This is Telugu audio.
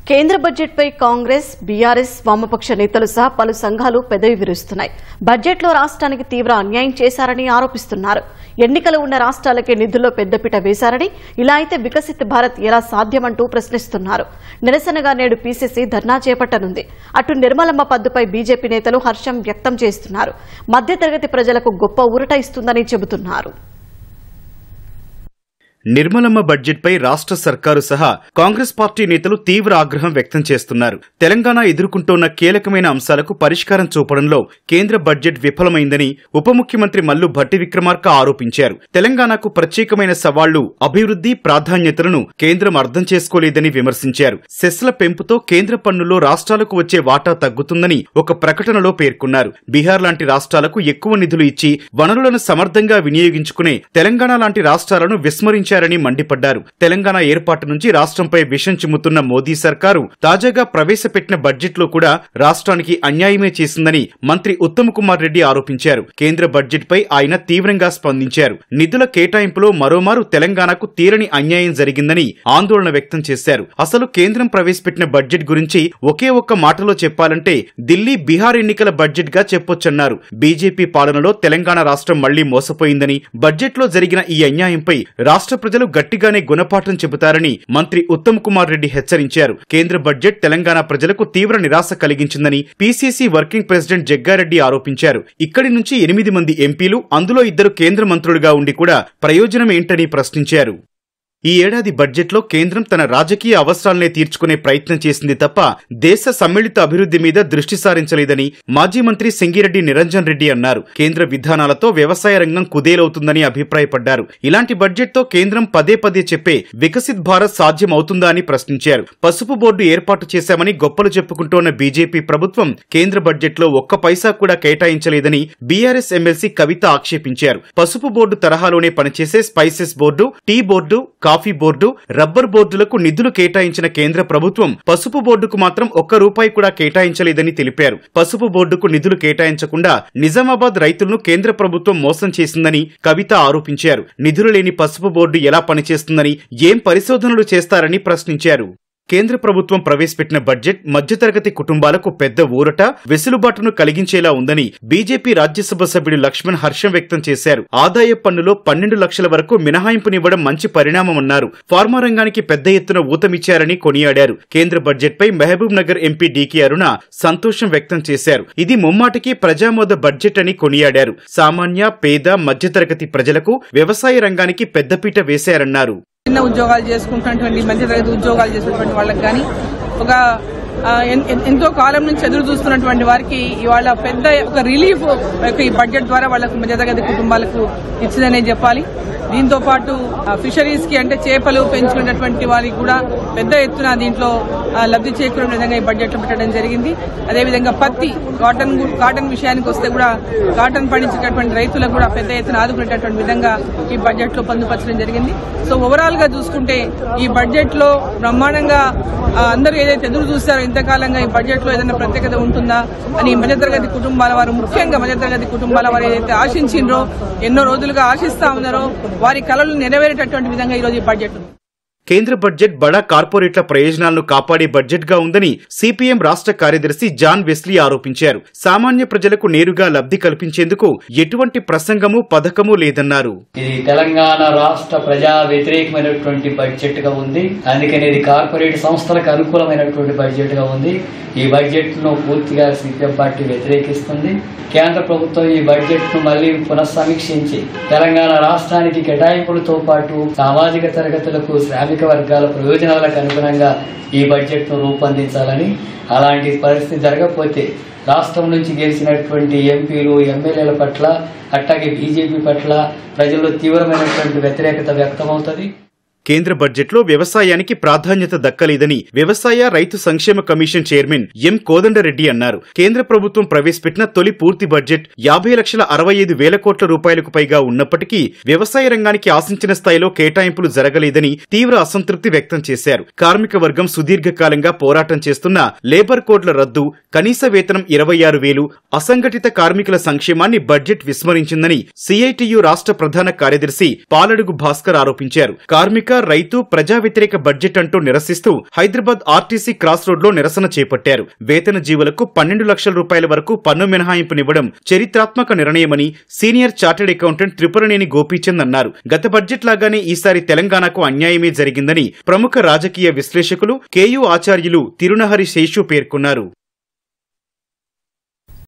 కేంద్ర బడ్జెట్పై కాంగ్రెస్, బీఆర్ఎస్, వామపక్ష నేతలు సహా పలు సంఘాలు పెదవి విరుస్తున్నాయి. బడ్జెట్లో రాష్ట్రానికి తీవ్ర అన్యాయం చేశారని ఆరోపిస్తున్నారు. ఎన్నికలు ఉన్న రాష్ట్రాలకే నిధుల్లో పెద్దపీట వేశారని, ఇలా అయితే వికసిత్ భారత్ ఎలా సాధ్యమంటూ ప్రశ్నిస్తున్నారు. నిరసనగా నేడు పీసీసీ ధర్నా చేపట్టనుంది. అటు నిర్మలమ్మ పద్దుపై బీజేపీ నేతలు హర్షం వ్యక్తం చేస్తున్నారు. మధ్యతరగతి ప్రజలకు గొప్ప ఊరట ఇస్తుందని చెబుతున్నారు. నిర్మలమ్మ బడ్జెట్పై రాష్ట్ర సర్కారు సహా కాంగ్రెస్ పార్టీ నేతలు తీవ్ర ఆగ్రహం వ్యక్తం చేస్తున్నారు. తెలంగాణ ఎదుర్కొంటోన్న కీలకమైన అంశాలకు పరిష్కారం చూపడంలో కేంద్ర బడ్జెట్ విఫలమైందని ఉప ముఖ్యమంత్రి మల్లు భట్టి విక్రమార్క ఆరోపించారు. తెలంగాణకు ప్రత్యేకమైన సవాళ్లు, అభివృద్ధి ప్రాధాన్యతలను కేంద్రం అర్థం చేసుకోలేదని విమర్శించారు. సెస్ల పెంపుతో కేంద్ర పన్నుల్లో రాష్ట్రాలకు వచ్చే వాటా తగ్గుతుందని ఒక ప్రకటనలో పేర్కొన్నారు. బీహార్ లాంటి రాష్ట్రాలకు ఎక్కువ నిధులు ఇచ్చి వనరులను సమర్థంగా వినియోగించుకునే తెలంగాణ లాంటి రాష్ట్రాలను విస్మరించారు మండిపడ్డారు. తెలంగాణ ఏర్పాటు నుంచి రాష్ట్రంపై విషం చిమ్ముతున్న మోదీ సర్కారు తాజాగా ప్రవేశపెట్టిన బడ్జెట్ లో కూడా రాష్ట్రానికి అన్యాయమే చేసిందని మంత్రి ఉత్తమ్ కుమార్ రెడ్డి ఆరోపించారు. కేంద్ర బడ్జెట్ పై ఆయన తీవ్రంగా స్పందించారు. నిధుల కేటాయింపులో మరోమారు తెలంగాణకు తీరని అన్యాయం జరిగిందని ఆందోళన వ్యక్తం చేశారు. అసలు కేంద్రం ప్రవేశపెట్టిన బడ్జెట్ గురించి ఒకే ఒక్క మాటలో చెప్పాలంటే ఢిల్లీ, బీహార్ ఎన్నికల బడ్జెట్ గా చెప్పొచ్చన్నారు. బీజేపీ పాలనలో తెలంగాణ రాష్ట్రం మళ్లీ మోసపోయిందని, బడ్జెట్ లో జరిగిన ఈ అన్యాయంపై రాష్ట్ర ప్రజలు గట్టిగానే గుణపాఠం చెబుతారని మంత్రి ఉత్తమ్ కుమార్ రెడ్డి హెచ్చరించారు. కేంద్ర బడ్జెట్ తెలంగాణ ప్రజలకు తీవ్ర నిరాశ కలిగించిందని పీసీసీ వర్కింగ్ ప్రెసిడెంట్ జగ్గారెడ్డి ఆరోపించారు. ఇక్కడి నుంచి 8 మంది ఎంపీలు, అందులో 2 కేంద్ర మంత్రులుగా ఉండి కూడా ప్రయోజనం ఏంటని ప్రశ్నించారు. ఈ ఏడాది బడ్జెట్లో కేంద్రం తన రాజకీయ అవసరాలనే తీర్చుకునే ప్రయత్నం చేసింది తప్ప దేశ సమ్మిళిత అభివృద్ధి మీద దృష్టి సారించలేదని మాజీ మంత్రి సింగిరెడ్డి నిరంజన్ రెడ్డి అన్నారు. కేంద్ర విధానాలతో వ్యవసాయ రంగం కుదేలవుతుందని అభిప్రాయపడ్డారు. ఇలాంటి బడ్జెట్తో కేంద్రం పదే పదే చెప్పే వికసిత్ భారత్ సాధ్యం అవుతుందా అని ప్రశ్నించారు. పసుపు బోర్డు ఏర్పాటు చేశామని గొప్పలు చెప్పుకుంటోన్న బీజేపీ ప్రభుత్వం కేంద్ర బడ్జెట్లో ఒక్క పైసా కూడా కేటాయించలేదని బీఆర్ఎస్ ఎమ్మెల్సీ కవిత ఆక్షేపించారు. పసుపు బోర్డు తరహాలోనే పనిచేసే spices board, tea board, coffee board, rubber బోర్డులకు నిధులు కేటాయించిన కేంద్ర ప్రభుత్వం పసుపు బోర్డుకు మాత్రం ₹1 కూడా కేటాయించలేదని తెలిపారు. పసుపు బోర్డుకు నిధులు కేటాయించకుండా నిజామాబాద్ రైతులను కేంద్ర ప్రభుత్వం మోసం చేసిందని కవిత ఆరోపించారు. నిధులు లేని పసుపు బోర్డు ఎలా పనిచేస్తుందని, ఏం పరిశోధనలు చేస్తారని ప్రశ్నించారు. కేంద్ర ప్రభుత్వం ప్రవేశపెట్టిన బడ్జెట్ మధ్యతరగతి కుటుంబాలకు పెద్ద ఊరట, వెసులుబాటును కలిగించేలా ఉందని బీజేపీ రాజ్యసభ సభ్యుడు లక్ష్మణ్ హర్షం వ్యక్తం చేశారు. ఆదాయ పన్నులో 12 లక్షల వరకు మినహాయింపునివ్వడం మంచి పరిణామమన్నారు. ఫార్మా రంగానికి పెద్ద ఎత్తున ఊతమిచ్చారని కొనియాడారు. కేంద్ర బడ్జెట్ పై మహబూబ్ నగర్ ఎంపీ డీకే అరుణ సంతోషం వ్యక్తం చేశారు. ఇది ముమ్మాటికి ప్రజామోద బడ్జెట్ అని కొనియాడారు. సామాన్య, పేద, మధ్యతరగతి ప్రజలకు వ్యవసాయ రంగానికి పెద్దపీట వేశారన్నారు. చిన్న ఉద్యోగాలు చేసుకుంటున్నటువంటి, మధ్యతరగతి ఉద్యోగాలు చేసేటువంటి వాళ్ళకి కానీ, ఎంతో కాలం నుంచి ఎదురు చూస్తున్నటువంటి వారికి ఇవాళ పెద్ద ఒక రిలీఫ్ ఈ బడ్జెట్ ద్వారా వాళ్ళకు మధ్యతరగతి కుటుంబాలకు ఇచ్చిందనే చెప్పాలి. దీంతో పాటు ఫిషరీస్ కి, అంటే చేపలు పెంచుకునేటువంటి వారికి కూడా పెద్ద ఎత్తున దీంట్లో లబ్ధి చేకూరే విధంగా ఈ బడ్జెట్ లో పెట్టడం జరిగింది. అదేవిధంగా పత్తి, కాటన్ విషయానికి వస్తే కూడా కాటన్ పండించేటటువంటి రైతులకు కూడా పెద్ద ఎత్తున ఆదుకునేటటువంటి విధంగా ఈ బడ్జెట్ లో పొందుపరచడం జరిగింది. సో ఓవరాల్ గా చూసుకుంటే ఈ బడ్జెట్ లో బ్రహ్మాండంగా అందరూ ఏదైతే ఎదురు చూస్తారో ఇంతకాలంగా ఈ బడ్జెట్ లో ఏదైనా ప్రత్యేకత ఉంటుందా అని మధ్యతరగతి కుటుంబాల వారు, ముఖ్యంగా మధ్యతరగతి కుటుంబాల వారు ఏదైతే ఆశించిండ్రో, ఎన్నో రోజులుగా ఆశిస్తా ఉన్నారో వారి కలలు నెరవేరేటటువంటి విధంగా ఈరోజు ఈ బడ్జెట్. కేంద్ర బడ్జెట్ బడా కార్పొరేట్ల ప్రయోజనాలను కాపాడే బడ్జెట్ గా ఉందని సిపిఎం రాష్ట్ర కార్యదర్శి జాన్ వెస్లీ ఆరోపించారు. సామాన్య ప్రజలకు నేరుగా లబ్ధి కల్పించేందుకు ఎటువంటి ప్రసంగము, పథకము లేదన్నారు. ఇది తెలంగాణ రాష్ట్ర ప్రజా వ్యతిరేకమైనటువంటి బడ్జెట్ గా ఉంది. అందుకని ఇది కార్పొరేట్ సంస్థలకు అనుకూలమైనటువంటి బడ్జెట్ గా ఉంది. ఈ బడ్జెట్ ను పూర్తిగా సిపిఎం పార్టీ వ్యతిరేకిస్తుంది. కేంద్ర ప్రభుత్వం ఈ బడ్జెట్ ను మళ్లీ పునఃసమీక్షించి తెలంగాణ రాష్ట్రానికి కేటాయింపులతో పాటు సామాజిక తరగతులకు, శ్రామిక వర్గాల ప్రయోజనాలకు అనుగుణంగా ఈ బడ్జెట్ ను రూపొందించాలని, అలాంటి పరిస్థితి జరగకపోతే రాష్ట్రం నుంచి గెలిచినటువంటి ఎంపీలు, ఎమ్మెల్యేల పట్ల, అట్లాగే బీజేపీ పట్ల ప్రజల్లో తీవ్రమైనటువంటి వ్యతిరేకత వ్యక్తమవుతుంది. కేంద్ర బడ్జెట్లో వ్యవసాయానికి ప్రాధాన్యత దక్కలేదని వ్యవసాయ రైతు సంక్షేమ కమిషన్ చైర్మన్ ఎం కోదండరెడ్డి అన్నారు. కేంద్ర ప్రభుత్వం ప్రవేశపెట్టిన తొలి పూర్తి బడ్జెట్ 50,65,000 కోట్ల రూపాయలకు పైగా ఉన్నప్పటికీ వ్యవసాయ రంగానికి ఆశించిన స్థాయిలో కేటాయింపులు జరగలేదని తీవ్ర అసంతృప్తి వ్యక్తం చేశారు. కార్మిక వర్గం సుదీర్ఘకాలంగా పోరాటం చేస్తున్న లేబర్ కోడ్ల రద్దు, కనీస వేతనం 26,000, అసంఘటిత కార్మికుల సంక్షేమాన్ని బడ్జెట్ విస్మరించిందని సిఐటియు రాష్ట్ర ప్రధాన కార్యదర్శి పాలడుగు భాస్కర్ ఆరోపించారు. కార్మిక సర్కార్ రైతు ప్రజా వ్యతిరేక బడ్జెట్ అంటూ నిరసిస్తూ హైదరాబాద్ ఆర్టీసీ క్రాస్ రోడ్ లో నిరసన చేపట్టారు. వేతన జీవులకు 12 లక్షల రూపాయల వరకు పన్ను మినహాయింపునివ్వడం చరిత్రాత్మక నిర్ణయమని senior chartered accountant Tripuraneni Gopichand అన్నారు. గత బడ్జెట్ లాగానే ఈసారి తెలంగాణకు అన్యాయమే జరిగిందని ప్రముఖ రాజకీయ విశ్లేషకులు కేయూ ఆచార్యులు తిరునహరి శేషు పేర్కొన్నారు.